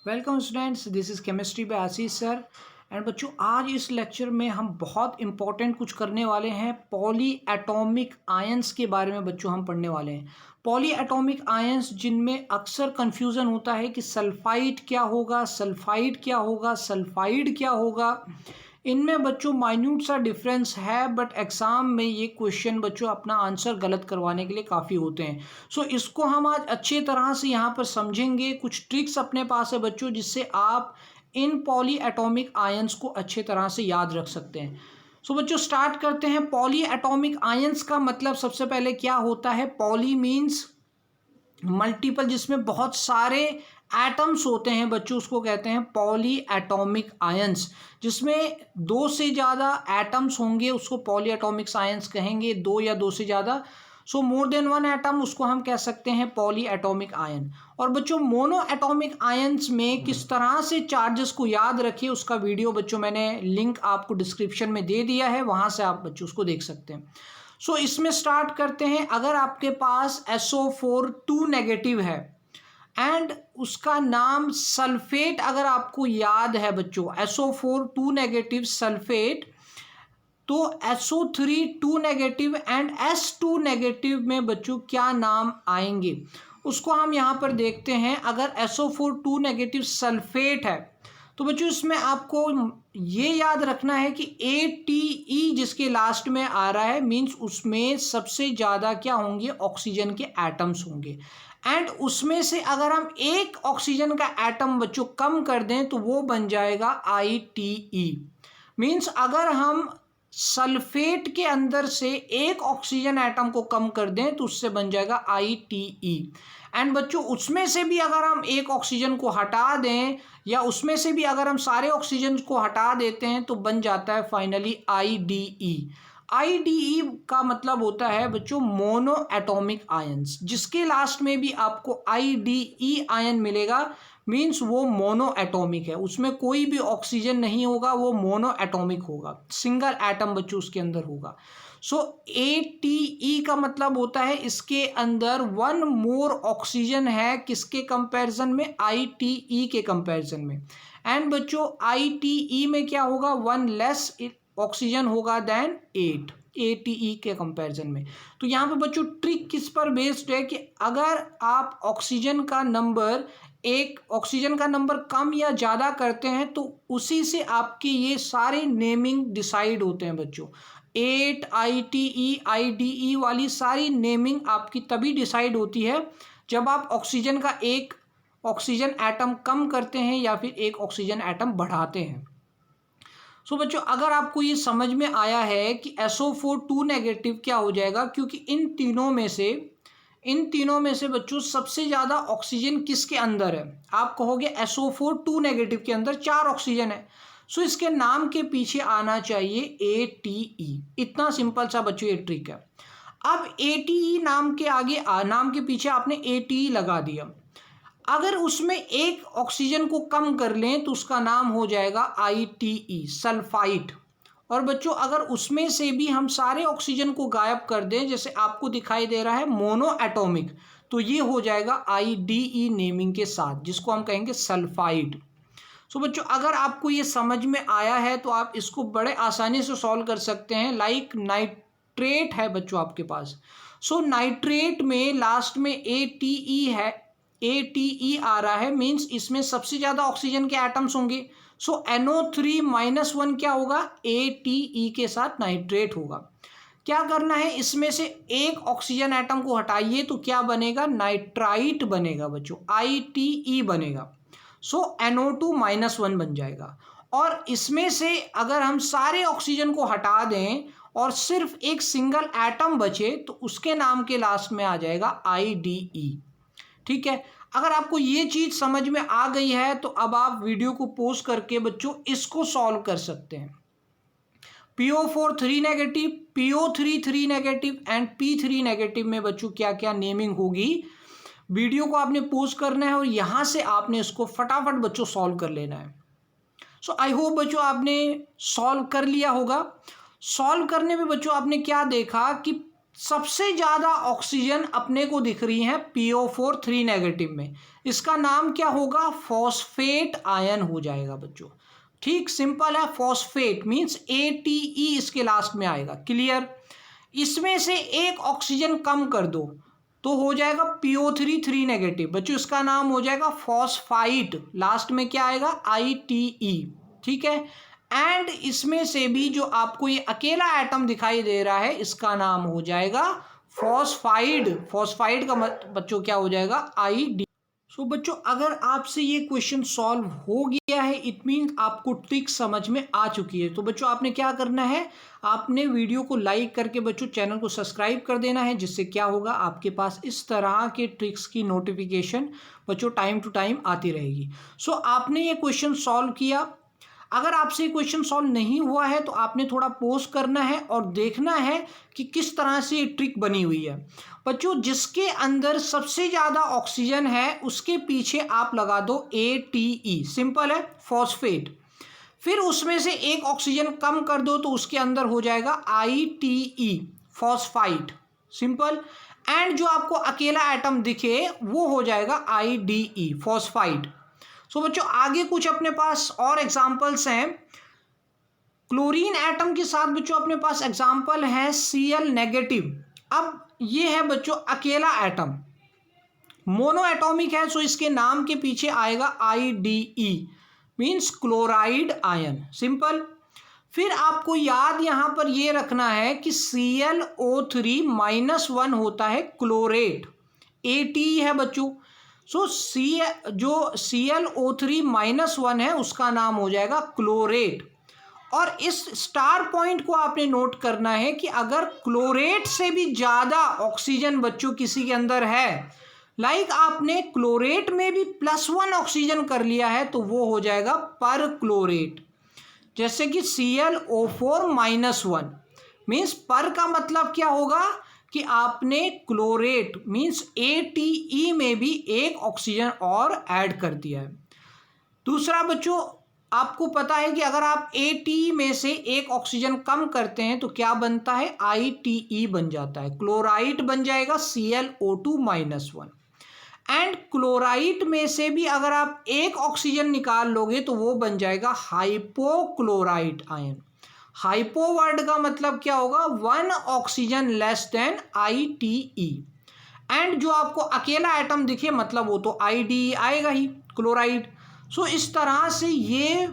Welcome students, this is chemistry bye Ashish sir. And बच्चों, आज इस लेक्चर में हम बहुत इंपॉर्टेंट कुछ करने वाले हैं। पॉली एटॉमिक आयंस के बारे में बच्चों हम पढ़ने वाले हैं। पॉली एटॉमिक आयंस जिनमें अक्सर कंफ्यूजन होता है कि सल्फाइड क्या होगा, सल्फाइड क्या होगा, सल्फाइड क्या होगा। इनमें बच्चों माइन्यूट सा डिफरेंस है, बट एग्जाम में ये क्वेश्चन बच्चों अपना आंसर गलत करवाने के लिए काफ़ी होते हैं। सो इसको हम आज अच्छे तरह से यहाँ पर समझेंगे। कुछ ट्रिक्स अपने पास है बच्चों, जिससे आप इन पॉली एटॉमिक आयंस को अच्छे तरह से याद रख सकते हैं। सो बच्चों, स्टार्ट करते हैं। पॉली एटॉमिक आयंस का मतलब सबसे पहले क्या होता है। पॉली मीन्स मल्टीपल, जिसमें बहुत सारे एटम्स होते हैं बच्चों, उसको कहते हैं पॉली एटॉमिक आयंस। जिसमें दो से ज़्यादा एटम्स होंगे उसको पॉली एटॉमिक आयंस कहेंगे, दो या दो से ज़्यादा। सो मोर देन वन एटम, उसको हम कह सकते हैं पॉली एटॉमिक आयन। और बच्चों, मोनो एटॉमिक आयंस में किस तरह से चार्जेस को याद रखिए, उसका वीडियो बच्चों मैंने लिंक आपको डिस्क्रिप्शन में दे दिया है, वहाँ से आप बच्चों उसको देख सकते हैं। सो इसमें स्टार्ट करते हैं। अगर आपके पास SO4 2 नेगेटिव है एंड उसका नाम सल्फेट, अगर आपको याद है बच्चों, SO4 2 नेगेटिव सल्फेट, तो SO3 2 negative and S2 negative में बच्चों क्या नाम आएंगे, उसको हम यहाँ पर देखते हैं। अगर SO4 2 नेगेटिव सल्फेट है तो बच्चों इसमें आपको ये याद रखना है कि ATE जिसके लास्ट में आ रहा है, मीन्स उसमें सबसे ज़्यादा क्या होंगे, ऑक्सीजन के एटम्स होंगे। एंड उसमें से अगर हम एक ऑक्सीजन का एटम बच्चों कम कर दें तो वो बन जाएगा ITE। मीन्स अगर हम सल्फेट के अंदर से एक ऑक्सीजन एटम को कम कर दें तो उससे बन जाएगा ITE। एंड बच्चों, उसमें से भी अगर हम एक ऑक्सीजन को हटा दें या उसमें से भी अगर हम सारे ऑक्सीजन को हटा देते हैं तो बन जाता है फाइनली IDE। IDE का मतलब होता है बच्चों मोनो एटॉमिक आयंस। जिसके लास्ट में भी आपको IDE आयन मिलेगा, मीन्स वो मोनो एटॉमिक है, उसमें कोई भी ऑक्सीजन नहीं होगा, वो मोनो एटॉमिक होगा, सिंगल एटम बच्चों उसके अंदर होगा। सो ATE का मतलब होता है इसके अंदर वन मोर ऑक्सीजन है, किसके कंपैरिजन में, ITE के कंपैरिजन में। एंड बच्चों, ITE में क्या होगा, वन लेस ऑक्सीजन होगा देन 8 ATE के कंपैरिजन में। तो यहाँ पे बच्चों ट्रिक किस पर बेस्ड है कि अगर आप ऑक्सीजन का नंबर, एक ऑक्सीजन का नंबर कम या ज़्यादा करते हैं तो उसी से आपके ये सारे नेमिंग डिसाइड होते हैं बच्चों। 8 ITE IDE वाली सारी नेमिंग आपकी तभी डिसाइड होती है जब आप ऑक्सीजन का एक ऑक्सीजन एटम कम करते हैं या फिर एक ऑक्सीजन एटम बढ़ाते हैं। सो बच्चों, अगर आपको ये समझ में आया है कि SO4 2 नेगेटिव क्या हो जाएगा, क्योंकि इन तीनों में से बच्चों सबसे ज़्यादा ऑक्सीजन किसके अंदर है, आप कहोगे SO4 2 नेगेटिव के अंदर 4 ऑक्सीजन है। सो इसके नाम के पीछे आना चाहिए ATE। इतना सिंपल सा बच्चों ये ट्रिक है। अब ATE नाम के आगे नाम के पीछे आपने ATE लगा दिया। अगर उसमें एक ऑक्सीजन को कम कर लें तो उसका नाम हो जाएगा ITE सल्फाइड। और बच्चों, अगर उसमें से भी हम सारे ऑक्सीजन को गायब कर दें, जैसे आपको दिखाई दे रहा है मोनो एटॉमिक, तो ये हो जाएगा IDE नेमिंग के साथ, जिसको हम कहेंगे सल्फाइड। सो बच्चों, अगर आपको ये समझ में आया है तो आप इसको बड़े आसानी से सॉल्व कर सकते हैं। लाइक नाइट्रेट है बच्चों आपके पास। सो नाइट्रेट में लास्ट में ATE है, ATE आ रहा है, मीन्स इसमें सबसे ज़्यादा ऑक्सीजन के एटम्स होंगे। सो NO3-1 क्या होगा, ATE के साथ नाइट्रेट होगा। क्या करना है, इसमें से एक ऑक्सीजन एटम को हटाइए तो क्या बनेगा, नाइट्राइट बनेगा बच्चों, ITE बनेगा। सो NO2-1 बन जाएगा। और इसमें से अगर हम सारे ऑक्सीजन को हटा दें और सिर्फ एक सिंगल एटम बचे तो उसके नाम के लास्ट में आ जाएगा IDE। ठीक है। अगर आपको ये चीज़ समझ में आ गई है तो अब आप वीडियो को पॉज करके बच्चों इसको सॉल्व कर सकते हैं। PO4 3 negative, PO3 3 negative and P3 negative में बच्चों क्या क्या नेमिंग होगी। वीडियो को आपने पॉज करना है और यहाँ से आपने इसको फटाफट बच्चों सॉल्व कर लेना है। सो आई होप बच्चों आपने सॉल्व कर लिया होगा। सॉल्व करने में बच्चों आपने क्या देखा कि सबसे ज़्यादा ऑक्सीजन अपने को दिख रही है PO4 3 नेगेटिव में, इसका नाम क्या होगा, फॉस्फेट आयन हो जाएगा बच्चों। ठीक, सिंपल है, फॉस्फेट मीन्स ATE इसके लास्ट में आएगा। क्लियर। इसमें से एक ऑक्सीजन कम कर दो तो हो जाएगा PO3 3 नेगेटिव बच्चों, इसका नाम हो जाएगा फॉस्फाइट, लास्ट में क्या आएगा, ITE। ठीक है। एंड इसमें से भी जो आपको ये अकेला एटम दिखाई दे रहा है इसका नाम हो जाएगा फॉस्फाइड। फॉस्फाइड का बच्चों क्या हो जाएगा, ID। सो बच्चों अगर आपसे ये क्वेश्चन सॉल्व हो गया है इट मीन आपको ट्रिक समझ में आ चुकी है। तो बच्चों आपने क्या करना है, आपने वीडियो को लाइक करके बच्चों चैनल को सब्सक्राइब कर देना है, जिससे क्या होगा आपके पास इस तरह के ट्रिक्स की नोटिफिकेशन बच्चों टाइम टू टाइम आती रहेगी। सो आपने ये क्वेश्चन सॉल्व किया। अगर आपसे क्वेश्चन सॉल्व नहीं हुआ है तो आपने थोड़ा पॉज करना है और देखना है कि किस तरह से ये ट्रिक बनी हुई है। बच्चों जिसके अंदर सबसे ज़्यादा ऑक्सीजन है उसके पीछे आप लगा दो ATE, सिंपल है, फॉस्फेट। फिर उसमें से एक ऑक्सीजन कम कर दो तो उसके अंदर हो जाएगा ITE, फॉस्फाइट, सिंपल। एंड जो आपको अकेला एटम दिखे वो हो जाएगा IDE, फॉस्फाइट। सो बच्चों आगे कुछ अपने पास और एग्जांपल्स हैं। क्लोरीन एटम के साथ बच्चों अपने पास एग्जांपल है Cl नेगेटिव। अब ये है बच्चों अकेला एटम, मोनो एटॉमिक है, सो इसके नाम के पीछे आएगा IDE, means chloride ion, simple. फिर आपको याद यहां पर ये रखना है कि ClO3-1 होता है क्लोरेट, ATE है बच्चों। सो जो ClO3-1 है उसका नाम हो जाएगा क्लोरेट। और इस स्टार पॉइंट को आपने नोट करना है कि अगर क्लोरेट से भी ज़्यादा ऑक्सीजन बच्चों किसी के अंदर है, लाइक आपने क्लोरेट में भी +1 ऑक्सीजन कर लिया है तो वो हो जाएगा पर क्लोरेट, जैसे कि ClO4-1 मीन्स पर का मतलब क्या होगा कि आपने क्लोरेट मीन्स ATE में भी एक ऑक्सीजन और ऐड कर दिया है। दूसरा बच्चों आपको पता है कि अगर आप ATE में से एक ऑक्सीजन कम करते हैं तो क्या बनता है, ITE बन जाता है, क्लोराइड बन जाएगा ClO2-1। एंड क्लोराइड में से भी अगर आप एक ऑक्सीजन निकाल लोगे तो वो बन जाएगा हाइपोक्लोराइट आयन। हाइपो वर्ड का मतलब क्या होगा, 1 oxygen less than ITE। And जो आपको अकेला एटम दिखे मतलब वो तो IDE आएगा ही, क्लोराइड। सो इस तरह से ये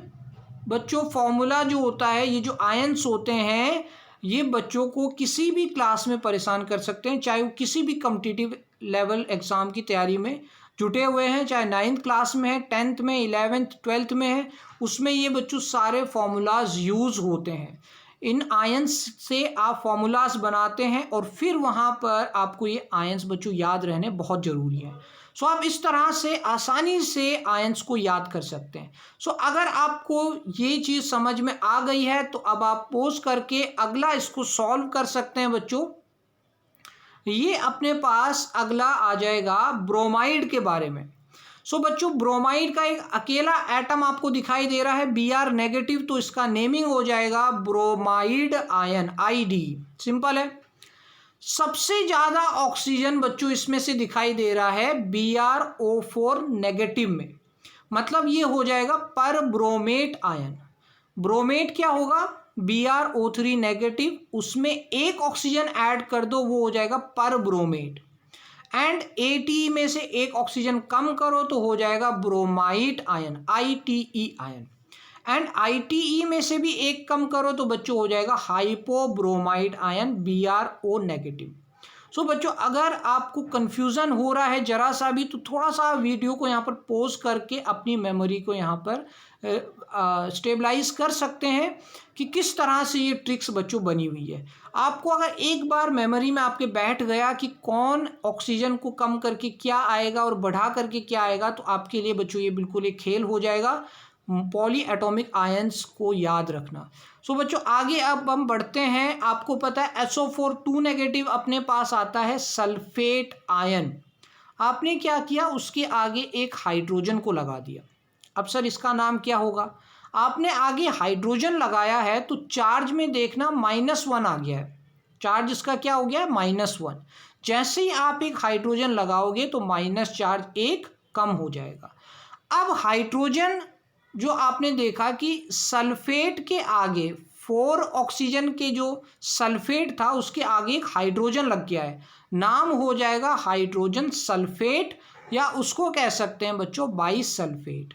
बच्चों फॉर्मूला जो होता है, ये जो आयंस होते हैं ये बच्चों को किसी भी क्लास में परेशान कर सकते हैं, चाहे वो किसी भी कॉम्पिटिटिव लेवल एग्ज़ाम की तैयारी में जुटे हुए हैं, चाहे 9th क्लास में है, 10th में, 11th 12th में है, उसमें ये बच्चों सारे फॉर्मूलाज यूज़ होते हैं। इन आयंस से आप फॉर्मूलाज बनाते हैं और फिर वहाँ पर आपको ये आयंस बच्चों याद रहने बहुत ज़रूरी है। सो आप इस तरह से आसानी से आयंस को याद कर सकते हैं। सो अगर आपको ये चीज़ समझ में आ गई है तो अब आप पॉज करके अगला इसको सॉल्व कर सकते हैं बच्चों। ये अपने पास अगला आ जाएगा ब्रोमाइड के बारे में। सो बच्चों ब्रोमाइड का एक अकेला एटम आपको दिखाई दे रहा है Br नेगेटिव, तो इसका नेमिंग हो जाएगा ब्रोमाइड आयन, ID, सिंपल है। सबसे ज़्यादा ऑक्सीजन बच्चों इसमें से दिखाई दे रहा है BrO4 नेगेटिव में, मतलब ये हो जाएगा पर ब्रोमेट आयन। ब्रोमेट क्या होगा, BrO3 नेगेटिव, उसमें एक ऑक्सीजन ऐड कर दो वो हो जाएगा पर ब्रोमेट। एंड ATE में से एक ऑक्सीजन कम करो तो हो जाएगा bromide ion, ITE ion. And ITE में से भी एक कम करो तो बच्चों हो जाएगा हाइपोब्रोमाइड आयन, BrO नेगेटिव। सो बच्चों अगर आपको कन्फ्यूज़न हो रहा है ज़रा सा भी तो थोड़ा सा वीडियो को यहाँ पर पॉज करके अपनी मेमोरी को यहाँ पर स्टेबलाइज कर सकते हैं कि किस तरह से ये ट्रिक्स बच्चों बनी हुई है। आपको अगर एक बार मेमोरी में आपके बैठ गया कि कौन ऑक्सीजन को कम करके क्या आएगा और बढ़ा करके क्या आएगा, तो आपके लिए बच्चों ये बिल्कुल एक खेल हो जाएगा पॉली एटॉमिक आयंस को याद रखना। सो बच्चों आगे अब हम बढ़ते हैं। आपको पता है SO4 2 नेगेटिव अपने पास आता है सल्फेट आयन। आपने क्या किया, उसके आगे एक हाइड्रोजन को लगा दिया। अब सर इसका नाम क्या होगा, आपने आगे हाइड्रोजन लगाया है तो चार्ज में देखना -1 आ गया है, चार्ज इसका क्या हो गया, -1। जैसे ही आप एक हाइड्रोजन लगाओगे तो माइनस चार्ज एक कम हो जाएगा। अब हाइड्रोजन जो आपने देखा कि सल्फेट के आगे 4 ऑक्सीजन के जो सल्फेट था उसके आगे एक हाइड्रोजन लग गया है, नाम हो जाएगा हाइड्रोजन सल्फेट, या उसको कह सकते हैं बच्चों बाइसल्फेट।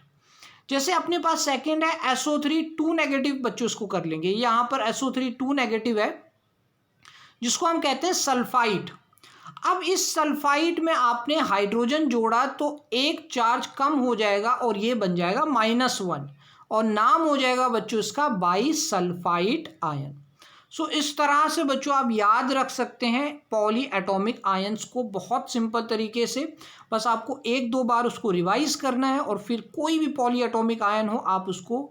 जैसे अपने पास सेकंड है SO3 2 नेगेटिव, बच्चों इसको कर लेंगे। यहाँ पर SO3 2 नेगेटिव है जिसको हम कहते हैं सल्फाइड। अब इस सल्फाइड में आपने हाइड्रोजन जोड़ा तो एक चार्ज कम हो जाएगा और ये बन जाएगा -1 और नाम हो जाएगा बच्चों इसका बाइसल्फाइड आयन। सो इस तरह से बच्चों आप याद रख सकते हैं पॉली एटॉमिक आयंस को बहुत सिंपल तरीके से। बस आपको 1-2 बार उसको रिवाइज करना है और फिर कोई भी पॉली एटॉमिक आयन हो आप उसको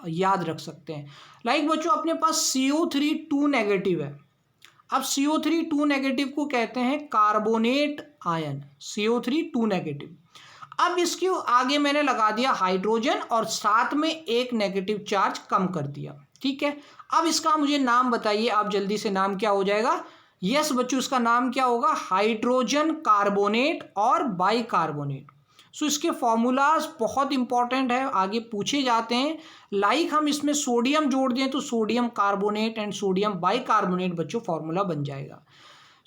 याद रख सकते हैं। लाइक बच्चों अपने पास CO3 2 नेगेटिव है। अब CO3 2 नेगेटिव को कहते हैं कार्बोनेट आयन, CO3 2 नेगेटिव। अब इसके आगे मैंने लगा दिया हाइड्रोजन और साथ में एक नेगेटिव चार्ज कम कर दिया, ठीक है। अब इसका मुझे नाम बताइए आप जल्दी से, नाम क्या हो जाएगा? यस बच्चों, इसका नाम क्या होगा? हाइड्रोजन कार्बोनेट और बाइकार्बोनेट। सो इसके फॉर्मूलाज बहुत इंपॉर्टेंट है, आगे पूछे जाते हैं। लाइक हम इसमें सोडियम जोड़ दें तो sodium carbonate and sodium bicarbonate बच्चों फॉर्मूला बन जाएगा।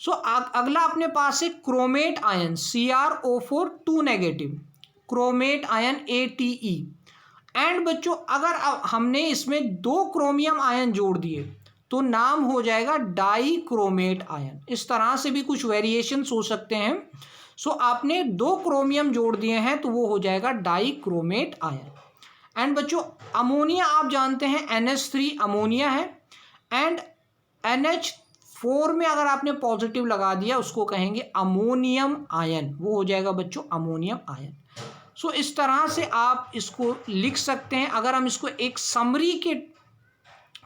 सो अगला अपने पास है chromate ion, CrO4 2 negative, chromate ion ATE। And बच्चों अगर हमने इसमें 2 क्रोमियम आयन जोड़ दिए तो नाम हो जाएगा डाई क्रोमेट आयन। इस तरह से भी कुछ वेरिएशंस हो सकते हैं। सो आपने 2 क्रोमियम जोड़ दिए हैं तो वो हो जाएगा डाई क्रोमेट आयन। एंड बच्चों अमोनिया आप जानते हैं NH3 अमोनिया है, एंड NH4 में अगर आपने पॉजिटिव लगा दिया उसको कहेंगे अमोनियम आयन, वो हो जाएगा बच्चों अमोनियम आयन। सो इस तरह से आप इसको लिख सकते हैं। अगर हम इसको एक समरी के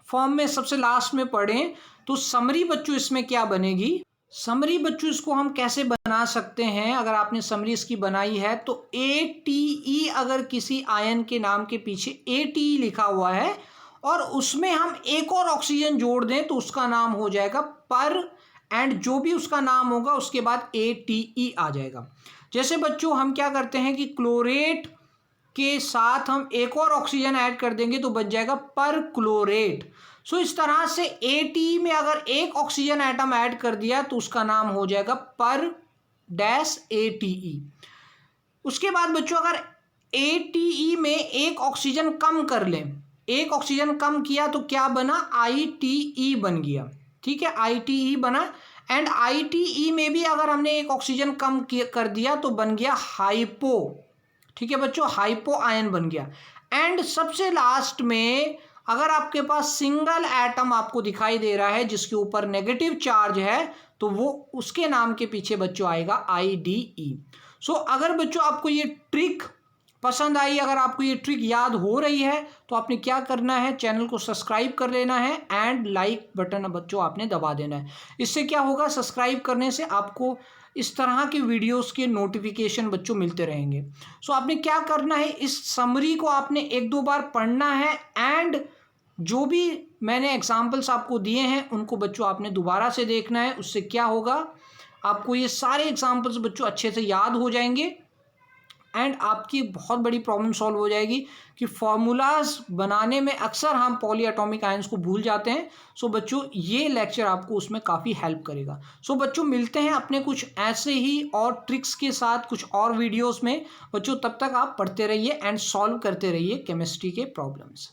फॉर्म में सबसे लास्ट में पढ़ें तो समरी बच्चों इसमें क्या बनेगी? समरी बच्चों इसको हम कैसे बना सकते हैं? अगर आपने समरी इसकी बनाई है तो ATE, अगर किसी आयन के नाम के पीछे ATE लिखा हुआ है और उसमें हम एक और ऑक्सीजन जोड़ दें तो उसका नाम हो जाएगा पर, एंड जो भी उसका नाम होगा उसके बाद ATE आ जाएगा। जैसे बच्चों हम क्या करते हैं कि क्लोरेट के साथ हम एक और ऑक्सीजन ऐड कर देंगे तो बन जाएगा पर क्लोरेट। सो इस तरह से ATE में अगर एक ऑक्सीजन एटम ऐड कर दिया तो उसका नाम हो जाएगा पर डैश ATE। उसके बाद बच्चों अगर ATE में एक ऑक्सीजन कम कर लें, एक ऑक्सीजन कम किया तो क्या बना? ITE बन गया, ठीक है, ITE बना। एंड ITE में भी अगर हमने एक ऑक्सीजन कम कर दिया तो बन गया हाइपो, ठीक है बच्चों, हाइपो आयन बन गया। एंड सबसे लास्ट में अगर आपके पास सिंगल एटम आपको दिखाई दे रहा है जिसके ऊपर नेगेटिव चार्ज है तो वो उसके नाम के पीछे बच्चों आएगा IDE। सो अगर बच्चों आपको ये ट्रिक पसंद आई, अगर आपको ये ट्रिक याद हो रही है तो आपने क्या करना है, चैनल को सब्सक्राइब कर लेना है एंड लाइक बटन बच्चों आपने दबा देना है। इससे क्या होगा, सब्सक्राइब करने से आपको इस तरह के वीडियोस के नोटिफिकेशन बच्चों मिलते रहेंगे। सो आपने क्या करना है, इस समरी को आपने 1-2 बार पढ़ना है एंड जो भी मैंने एग्जाम्पल्स आपको दिए हैं उनको बच्चों आपने दोबारा से देखना है। उससे क्या होगा, आपको ये सारे एग्जाम्पल्स बच्चों अच्छे से याद हो जाएंगे एंड आपकी बहुत बड़ी प्रॉब्लम सॉल्व हो जाएगी कि फॉर्मूलाज बनाने में अक्सर हम पॉली एटॉमिक आयंस को भूल जाते हैं। सो बच्चों ये लेक्चर आपको उसमें काफ़ी हेल्प करेगा। सो बच्चों मिलते हैं अपने कुछ ऐसे ही और ट्रिक्स के साथ कुछ और वीडियोस में बच्चों। तब तक आप पढ़ते रहिए एंड सॉल्व करते रहिए केमिस्ट्री के प्रॉब्लम्स।